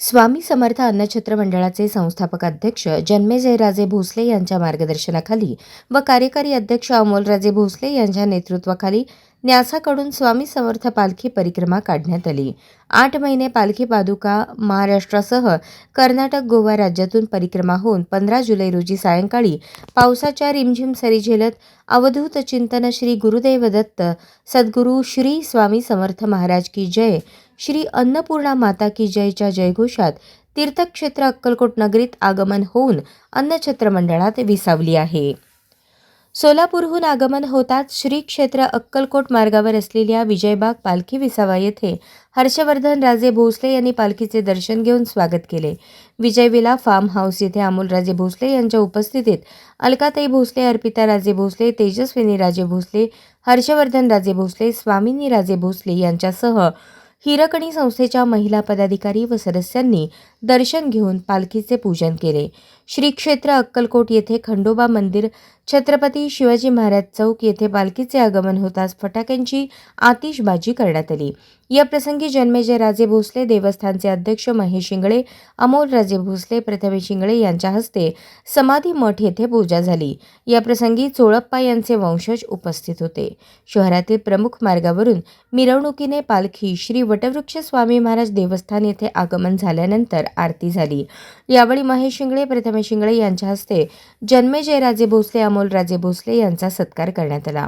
स्वामी समर्थ अन्नछत्र मंडळाचे संस्थापक अध्यक्ष जन्मेजयराजे भोसले यांच्या मार्गदर्शनाखाली व कार्यकारी अध्यक्ष अमोलराजे भोसले यांच्या नेतृत्वाखाली न्यासाकडून स्वामी समर्थ पालखी परिक्रमा काढण्यात आली। 8 महिने पालखी पादुका महाराष्ट्रासह कर्नाटक, गोवा राज्यातून परिक्रमा होऊन 15 जुलै रोजी सायंकाळी पावसाच्या रिमझिम सरी झेलत अवधूत चिंतन श्री गुरुदेव दत्त सद्गुरू श्री स्वामी समर्थ महाराज की जय, श्री अन्नपूर्णा माता की जयच्या जयघोषात तीर्थक्षेत्र अक्कलकोट नगरीत आगमन होऊन अन्नछत्र मंडळात विसावली आहे। सोलापूरहून आगमन होताच श्री क्षेत्र अक्कलकोट मार्गावर असलेल्या विजयबाग पालखी विसावा येथे हर्षवर्धन राजे भोसले यांनी पालखीचे दर्शन घेऊन स्वागत केले। विजयविला फार्म हाऊस येथे अमोलराजे भोसले यांच्या उपस्थितीत अलकाताई भोसले, अर्पिता राजे भोसले, तेजस्विनी राजे भोसले, हर्षवर्धन राजे भोसले, स्वामिनी राजे भोसले यांच्यासह हिरकणी संस्थेच्या महिला पदाधिकारी व सदस्यांनी दर्शन घेऊन पालखीचे पूजन केले। श्री क्षेत्र अक्कलकोट येथे खंडोबा मंदिर, छत्रपती शिवाजी महाराज चौक येथे पालखीचे आगमन होताच फटाक्यांची आतिषबाजी करण्यात आली। या प्रसंगी जन्मेजयराजे भोसले देवस्थानचे अध्यक्ष महेश शिंगळे, अमोलराजे भोसले, प्रथमेश शिंगळे यांच्या हस्ते समाधी मठ येथे पूजा झाली। या प्रसंगी चोळप्पा यांचे वंशज उपस्थित होते। शहरातील प्रमुख मार्गावरून मिरवणुकीने पालखी श्री वटवृक्ष स्वामी महाराज देवस्थान येथे आगमन झाल्यानंतर आरती झाली। यावेळी महेश शिंगळे, प्रथमेश शिंगळे यांच्या हस्ते जन्मेजयराजे भोसले, अमोलराजे भोसले यांचा सत्कार करण्यात आला।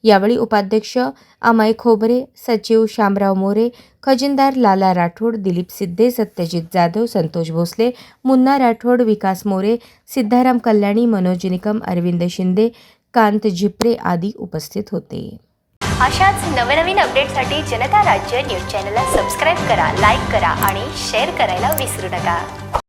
यावेळी उपाध्यक्ष अमय खोबरे, सचिव शामराव मोरे, खजिनदार लाला राठोड, दिलीप सिद्धे, सत्यजित जाधव, संतोष भोसले, मुन्ना राठोड, विकास मोरे, सिद्धाराम कल्याणी, मनोज निकम, अरविंद शिंदे, कांत झिपरे आदी उपस्थित होते। अशाच नवनवीन अपडेटसाठी जनता राज्य न्यूज चॅनलला सबस्क्राईब करा, लाईक करा आणि शेअर करायला विसरू नका।